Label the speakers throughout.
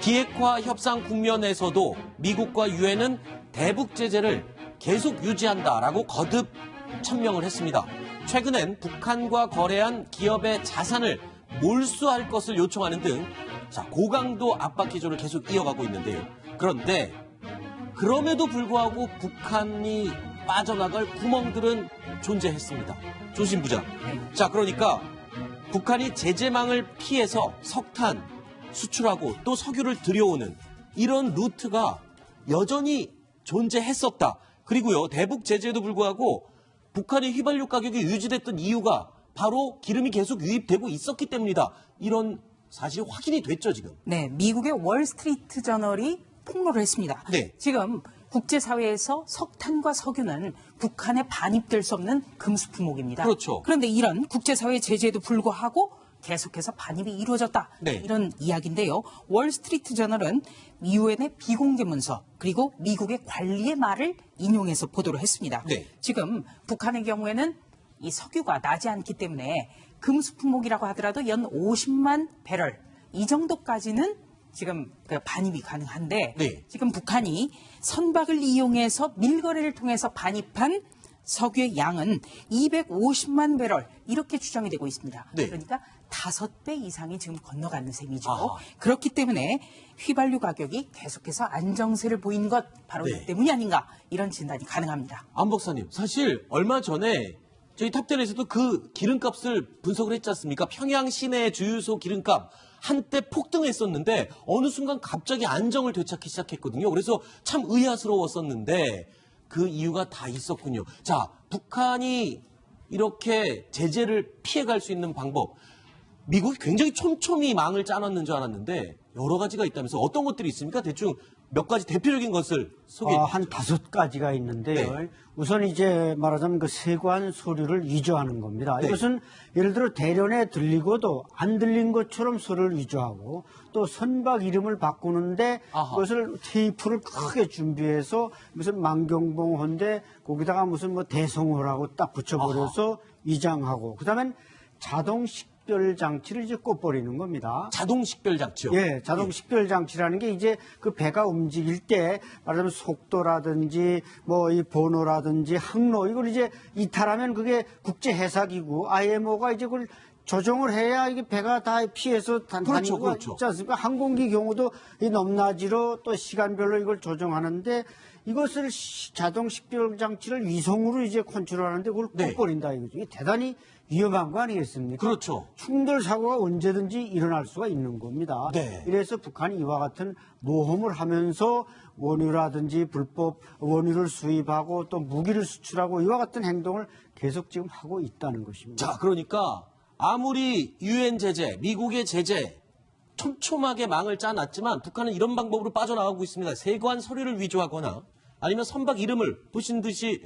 Speaker 1: 비핵화 협상 국면에서도 미국과 유엔은 대북 제재를 계속 유지한다라고 거듭 천명을 했습니다. 최근엔 북한과 거래한 기업의 자산을 몰수할 것을 요청하는 등 고강도 압박 기조를 계속 이어가고 있는데요. 그런데 그럼에도 불구하고 북한이 빠져나갈 구멍들은 존재했습니다. 조심 부장. 그러니까 북한이 제재망을 피해서 석탄 수출하고 또 석유를 들여오는 이런 루트가 여전히 존재했었다. 그리고요, 대북 제재에도 불구하고 북한의 휘발유 가격이 유지됐던 이유가 바로 기름이 계속 유입되고 있었기 때문이다. 이런 사실이 확인이 됐죠, 지금.
Speaker 2: 네, 미국의 월스트리트 저널이 폭로를 했습니다.
Speaker 1: 네.
Speaker 2: 지금 국제사회에서 석탄과 석유는 북한에 반입될 수 없는 금수 품목입니다.
Speaker 1: 그렇죠.
Speaker 2: 그런데 이런 국제사회 제재에도 불구하고 계속해서 반입이 이루어졌다.
Speaker 1: 네.
Speaker 2: 이런 이야기인데요. 월스트리트 저널은 유엔의 비공개 문서 그리고 미국의 관리의 말을 인용해서 보도를 했습니다.
Speaker 1: 네.
Speaker 2: 지금 북한의 경우에는 이 석유가 나지 않기 때문에 금수 품목이라고 하더라도 연 50만 배럴 이 정도까지는 지금 반입이 가능한데
Speaker 1: 네.
Speaker 2: 지금 북한이 선박을 이용해서 밀거래를 통해서 반입한 석유의 양은 250만 배럴 이렇게 추정이 되고 있습니다.
Speaker 1: 네.
Speaker 2: 그러니까 5배 이상이 지금 건너가는 셈이죠.
Speaker 1: 아.
Speaker 2: 그렇기 때문에 휘발유 가격이 계속해서 안정세를 보인 것 바로
Speaker 1: 네.
Speaker 2: 이 때문이 아닌가 이런 진단이 가능합니다.
Speaker 1: 안 박사님, 사실 얼마 전에 저희 탑10에서도 그 기름값을 분석을 했지 않습니까? 평양 시내 주유소 기름값 한때 폭등했었는데 어느 순간 갑자기 안정을 되찾기 시작했거든요. 그래서 참 의아스러웠었는데 그 이유가 다 있었군요. 자, 북한이 이렇게 제재를 피해갈 수 있는 방법. 미국이 굉장히 촘촘히 망을 짜놨는 줄 알았는데 여러 가지가 있다면서 어떤 것들이 있습니까? 대충 몇 가지 대표적인 것을 소개해 주시죠.
Speaker 3: 한 5가지가 있는데요.
Speaker 1: 네.
Speaker 3: 우선 이제 말하자면 그 세관 서류를 위조하는 겁니다.
Speaker 1: 네.
Speaker 3: 이것은 예를 들어 대련에 들리고도 안 들린 것처럼 서류를 위조하고 또 선박 이름을 바꾸는데
Speaker 1: 아하.
Speaker 3: 그것을 테이프를 크게 준비해서 무슨 만경봉 헌데 거기다가 무슨 뭐 대성호라고 딱 붙여버려서 위장하고 그다음엔 자동 식별 장치를 이제 꽂버리는 겁니다.
Speaker 1: 자동 식별 장치요.
Speaker 3: 예, 자동 식별 장치라는 게 이제 그 배가 움직일 때 말하자면 속도라든지 뭐 이 번호라든지 항로 이걸 이제 이탈하면 그게 국제 해사기구 IMO가 이제 그걸 조정을 해야 이게 배가 다 피해서 다니고
Speaker 1: 그렇죠.
Speaker 3: 있지 않습니까? 항공기 경우도 이 넘나지로 또 시간별로 이걸 조정하는데 이것을 자동 식별 장치를 위성으로 이제 컨트롤하는데 그걸
Speaker 1: 네.
Speaker 3: 꽂버린다 이거죠. 이게 대단히 위험한 거 아니겠습니까?
Speaker 1: 그렇죠.
Speaker 3: 충돌 사고가 언제든지 일어날 수가 있는 겁니다.
Speaker 1: 네.
Speaker 3: 이래서 북한이 이와 같은 모험을 하면서 원유라든지 불법 원유를 수입하고 또 무기를 수출하고 이와 같은 행동을 계속 지금 하고 있다는 것입니다.
Speaker 1: 자, 그러니까 아무리 유엔 제재, 미국의 제재 촘촘하게 망을 짜놨지만 북한은 이런 방법으로 빠져나가고 있습니다. 세관 서류를 위조하거나 아니면 선박 이름을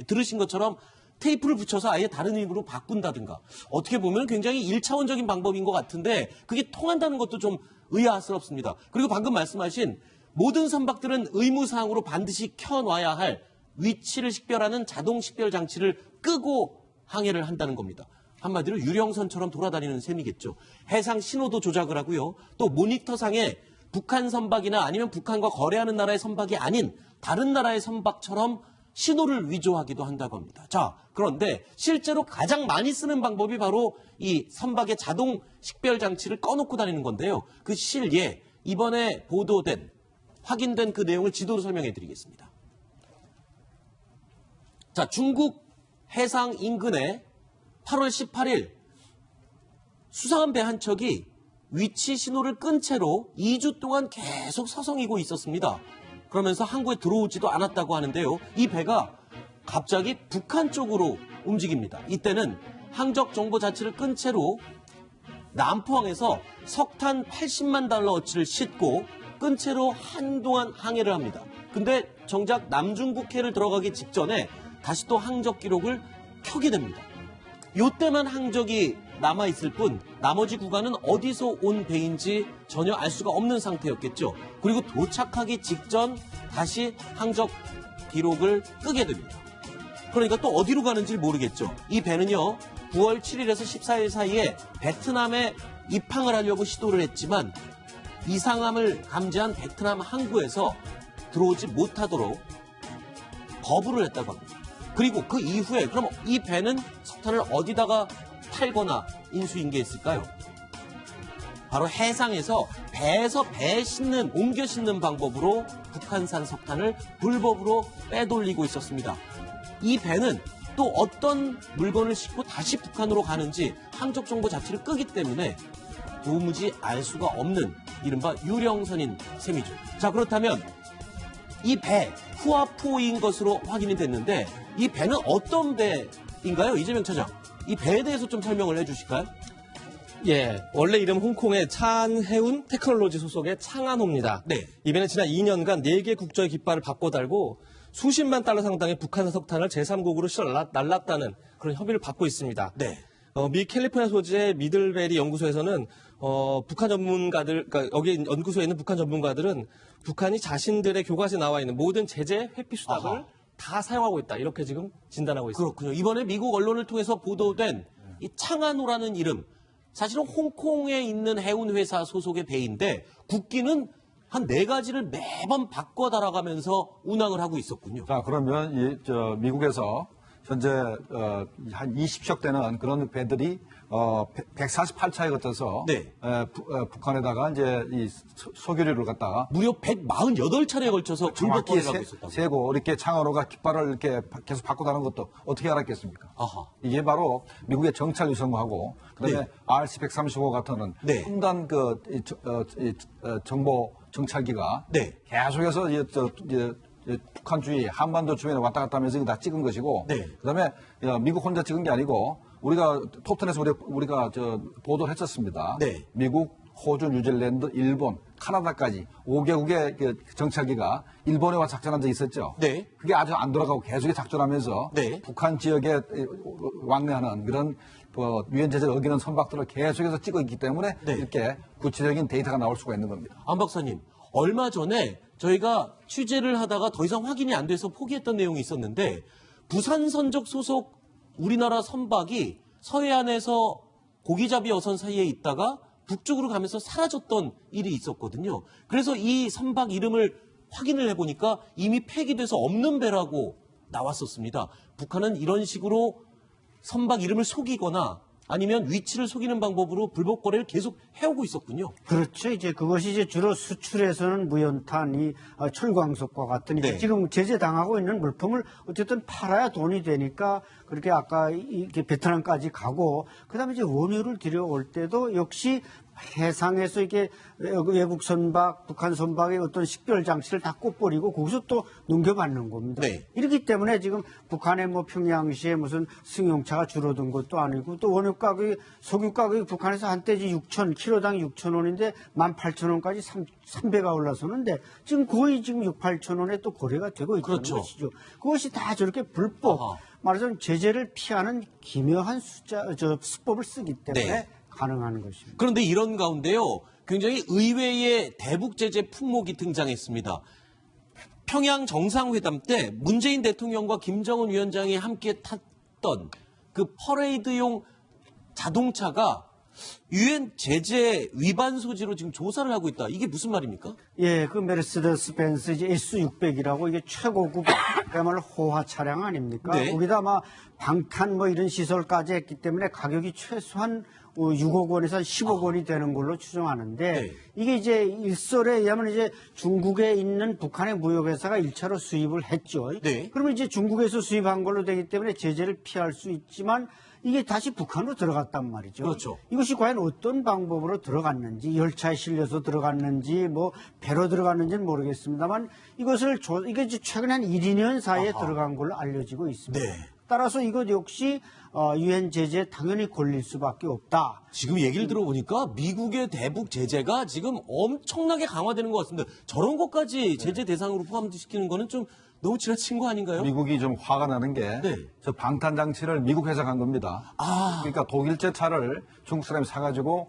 Speaker 1: 들으신 것처럼 테이프를 붙여서 아예 다른 이름으로 바꾼다든가 어떻게 보면 굉장히 1차원적인 방법인 것 같은데 그게 통한다는 것도 좀 의아스럽습니다. 그리고 방금 말씀하신 모든 선박들은 의무사항으로 반드시 켜놔야 할 위치를 식별하는 자동 식별 장치를 끄고 항해를 한다는 겁니다. 한마디로 유령선처럼 돌아다니는 셈이겠죠. 해상 신호도 조작을 하고요. 또 모니터상에 북한 선박이나 아니면 북한과 거래하는 나라의 선박이 아닌 다른 나라의 선박처럼 신호를 위조하기도 한다고 합니다. 자, 그런데 실제로 가장 많이 쓰는 방법이 바로 이 선박의 자동 식별 장치를 꺼놓고 다니는 건데요. 그 실예, 이번에 확인된 그 내용을 지도로 설명해 드리겠습니다. 자, 중국 해상 인근에 8월 18일 수상한 배 한 척이 위치 신호를 끈 채로 2주 동안 계속 서성이고 있었습니다. 그러면서 항구에 들어오지도 않았다고 하는데요. 이 배가 갑자기 북한 쪽으로 움직입니다. 이때는 항적 정보 자체를 끈 채로 남포항에서 석탄 80만 달러어치를 싣고 끈 채로 한동안 항해를 합니다. 근데 정작 남중국해를 들어가기 직전에 다시 또 항적 기록을 켜게 됩니다. 요때만 항적이 남아있을 뿐 나머지 구간은 어디서 온 배인지 전혀 알 수가 없는 상태였겠죠. 그리고 도착하기 직전 다시 항적 기록을 끄게 됩니다. 그러니까 또 어디로 가는지 모르겠죠. 이 배는요 9월 7일에서 14일 사이에 베트남에 입항을 하려고 시도를 했지만 이상함을 감지한 베트남 항구에서 들어오지 못하도록 거부를 했다고 합니다. 그리고 그 이후에 그럼 이 배는 석탄을 어디다가 팔거나 인수인계했을까요? 바로 해상에서 배에서 옮겨 싣는 방법으로 북한산 석탄을 불법으로 빼돌리고 있었습니다. 이 배는 또 어떤 물건을 싣고 다시 북한으로 가는지 항적 정보 자체를 끄기 때문에 도무지 알 수가 없는 이른바 유령선인 셈이죠. 자, 그렇다면 이 배 후아포인 것으로 확인이 됐는데 이 배는 어떤 배인가요? 이재명 차장, 이 배에 대해서 좀 설명을 해주실까요?
Speaker 4: 예, 원래 이름 홍콩의 찬해운 테크놀로지 소속의 창안호입니다.
Speaker 1: 네.
Speaker 4: 이 배는 지난 2년간 4개 국적의 깃발을 바꿔 달고 수십만 달러 상당의 북한산 석탄을 제3국으로 실어 날랐다는 그런 혐의를 받고 있습니다.
Speaker 1: 네.
Speaker 4: 미 캘리포니아 소재의 미들베리 연구소에서는 북한 전문가들, 그러니까 여기 연구소에 있는 북한 전문가들은 북한이 자신들의 교과서에 나와 있는 모든 제재 회피 수단을
Speaker 1: 아하.
Speaker 4: 다 사용하고 있다. 이렇게 지금 진단하고 있습니다.
Speaker 1: 그렇군요. 이번에 미국 언론을 통해서 보도된 이 창안호라는 이름, 사실은 홍콩에 있는 해운회사 소속의 배인데 국기는 한 4가지를 매번 바꿔 달아가면서 운항을 하고 있었군요.
Speaker 5: 자, 그러면 미국에서 현재 한 20척 되는 그런 배들이 148차에 거쳐서
Speaker 1: 네.
Speaker 5: 북한에다가 이제 이 석유류를 갖다가
Speaker 1: 무려 148차례에 걸쳐서
Speaker 5: 정확히
Speaker 1: 불법 거래하고 있었다고.
Speaker 5: 세고 이렇게 창안호가 깃발을 이렇게 계속 바꿔다는 것도 어떻게 알았겠습니까?
Speaker 1: 아하.
Speaker 5: 이게 바로 미국의 정찰 유성하고 그다음에
Speaker 1: 네.
Speaker 5: RC-135 같은
Speaker 1: 네.
Speaker 5: 첨단 정보 정찰기가
Speaker 1: 네.
Speaker 5: 계속해서 북한 주위, 한반도 주변에 왔다 갔다 하면서 이거 다 찍은 것이고,
Speaker 1: 네.
Speaker 5: 그다음에 미국 혼자 찍은 게 아니고 우리가 톱텐에서 우리가 보도를 했었습니다.
Speaker 1: 네.
Speaker 5: 미국, 호주, 뉴질랜드, 일본, 카나다까지 5개국의 그 정찰기가 일본에 와 작전한 적이 있었죠.
Speaker 1: 네.
Speaker 5: 그게 아주 안 돌아가고 계속 작전하면서
Speaker 1: 네.
Speaker 5: 북한 지역에 왕래하는 그런 유엔 제재를 어기는 선박들을 계속해서 찍어 있기 때문에
Speaker 1: 네.
Speaker 5: 이렇게 구체적인 데이터가 나올 수가 있는 겁니다.
Speaker 1: 안 박사님, 얼마 전에 저희가 취재를 하다가 더 이상 확인이 안 돼서 포기했던 내용이 있었는데 부산선적 소속 우리나라 선박이 서해안에서 고기잡이 어선 사이에 있다가 북쪽으로 가면서 사라졌던 일이 있었거든요. 그래서 이 선박 이름을 확인을 해보니까 이미 폐기돼서 없는 배라고 나왔었습니다. 북한은 이런 식으로 선박 이름을 속이거나 아니면 위치를 속이는 방법으로 불법 거래를 계속 해오고 있었군요.
Speaker 3: 그렇죠. 이제 그것이 이제 주로 수출에서는 무연탄, 철광석과 같은
Speaker 1: 네.
Speaker 3: 지금 제재 당하고 있는 물품을 어쨌든 팔아야 돈이 되니까 그렇게 아까 이렇게 베트남까지 가고 그다음에 이제 원유를 들여올 때도 역시 해상에서 이게 외국 선박, 북한 선박의 어떤 식별 장치를 다 꼽버리고 거기서 또 넘겨받는 겁니다.
Speaker 1: 네.
Speaker 3: 이렇기 때문에 지금 북한의 뭐 평양시에 무슨 승용차가 줄어든 것도 아니고 또 원유 가격이, 석유 가격이 북한에서 한때 キ로당 6,000원인데 18,000원까지 3배가 올라서는데 지금 거의 지금 6, 8,000원에 또 거래가 되고 있다는
Speaker 1: 그렇죠.
Speaker 3: 것이죠. 그것이 다 저렇게 불법,
Speaker 1: 아하.
Speaker 3: 말하자면 제재를 피하는 기묘한 수법을 쓰기 때문에
Speaker 1: 네.
Speaker 3: 가능한 것입니다.
Speaker 1: 그런데 이런 가운데요, 굉장히 의외의 대북 제재 품목이 등장했습니다. 평양 정상회담 때 문재인 대통령과 김정은 위원장이 함께 탔던 그 퍼레이드용 자동차가 유엔 제재 위반 소지로 지금 조사를 하고 있다. 이게 무슨 말입니까?
Speaker 3: 예, 그 메르세데스 벤츠 이제 S600이라고 이게 최고급 그야말로 호화 차량 아닙니까?
Speaker 1: 네.
Speaker 3: 거기다 아마 방탄 뭐 이런 시설까지 했기 때문에 가격이 최소한 6억 원에서 한 10억 원이 되는 걸로 추정하는데
Speaker 1: 네.
Speaker 3: 이게 이제 일설에 의하면 이제 중국에 있는 북한의 무역회사가 1차로 수입을 했죠.
Speaker 1: 네.
Speaker 3: 그러면 이제 중국에서 수입한 걸로 되기 때문에 제재를 피할 수 있지만 이게 다시 북한으로 들어갔단 말이죠.
Speaker 1: 그렇죠.
Speaker 3: 이것이 과연 어떤 방법으로 들어갔는지, 열차에 실려서 들어갔는지, 뭐 배로 들어갔는지는 모르겠습니다만 이게 이제 최근 한 1, 2년 사이에 들어간 걸로 알려지고 있습니다.
Speaker 1: 네.
Speaker 3: 따라서 이것 역시 유엔 제재에 당연히 걸릴 수밖에 없다.
Speaker 1: 지금 얘기를 들어보니까 미국의 대북 제재가 지금 엄청나게 강화되는 것 같습니다. 저런 것까지 제재 대상으로 포함시키는 거는 좀 너무 지나친 거 아닌가요?
Speaker 5: 미국이 좀 화가 나는 게
Speaker 1: 네.
Speaker 5: 저 방탄 장치를 미국 회사가 한 겁니다. 그러니까 독일제 차를 중국 사람이 사가지고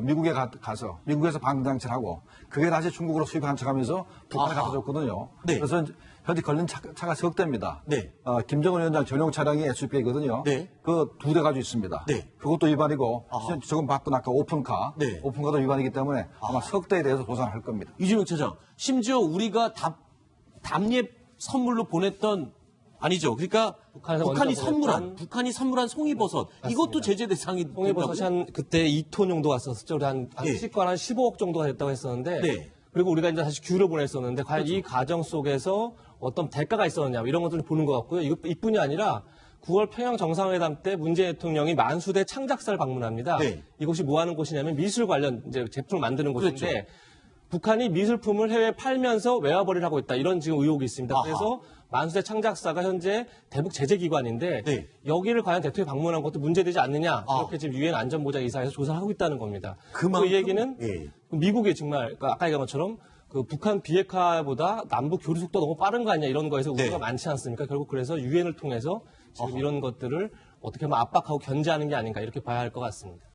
Speaker 5: 미국에 가서 미국에서 방탄 장치를 하고 그게 다시 중국으로 수입한 척하면서 북한에 갖다 줬거든요.
Speaker 1: 네.
Speaker 5: 그래서 현재 걸린 차가 석 대입니다.
Speaker 1: 네.
Speaker 5: 김정은 위원장 전용 차량이 SUV거든요.
Speaker 1: 네.
Speaker 5: 그 2대 가지고 있습니다.
Speaker 1: 네.
Speaker 5: 그것도 위반이고 저건 바쁜 아까 오픈카,
Speaker 1: 네.
Speaker 5: 오픈카도 위반이기 때문에 아마 석 대에 대해서 조사를 할 겁니다.
Speaker 1: 이재명 차장, 심지어 우리가 답례 선물로 보냈던 아니죠. 그러니까
Speaker 4: 북한에서
Speaker 1: 북한이
Speaker 4: 먼저
Speaker 1: 선물한 송이버섯 이것도 제재 대상이
Speaker 4: 송이버섯이 한 그때 2톤 정도 갔었죠. 우리 한
Speaker 1: 네.
Speaker 4: 시권 한 15억 정도가 됐다고 했었는데
Speaker 1: 네.
Speaker 4: 그리고 우리가 이제 다시 귤을 보냈었는데 과연 이 과정 속에서 어떤 대가가 있었느냐 이런 것들을 보는 것 같고요. 이뿐이 아니라 9월 평양 정상회담 때 문재인 대통령이 만수대 창작사를 방문합니다.
Speaker 1: 네.
Speaker 4: 이곳이 뭐 하는 곳이냐면 미술 관련 이제 제품을 만드는 곳인데
Speaker 1: 그렇죠.
Speaker 4: 북한이 미술품을 해외에 팔면서 외화벌이를 하고 있다. 이런 지금 의혹이 있습니다.
Speaker 1: 아하.
Speaker 4: 그래서 만수대 창작사가 현재 대북 제재기관인데
Speaker 1: 네.
Speaker 4: 여기를 과연 대통령이 방문한 것도 문제되지 않느냐.
Speaker 1: 아.
Speaker 4: 이렇게 지금 유엔 안전보장이사에서 조사를 하고 있다는 겁니다.
Speaker 1: 그만큼-
Speaker 4: 이 얘기는
Speaker 1: 예.
Speaker 4: 미국이 정말 그러니까 아까 얘기한 것처럼 그 북한 비핵화보다 남북 교류 속도가 너무 빠른 거 아니냐 이런 거에서 우려가
Speaker 1: 네.
Speaker 4: 많지 않습니까? 결국 그래서 유엔을 통해서 지금 이런 것들을 어떻게 하면 압박하고 견제하는 게 아닌가 이렇게 봐야 할 것 같습니다.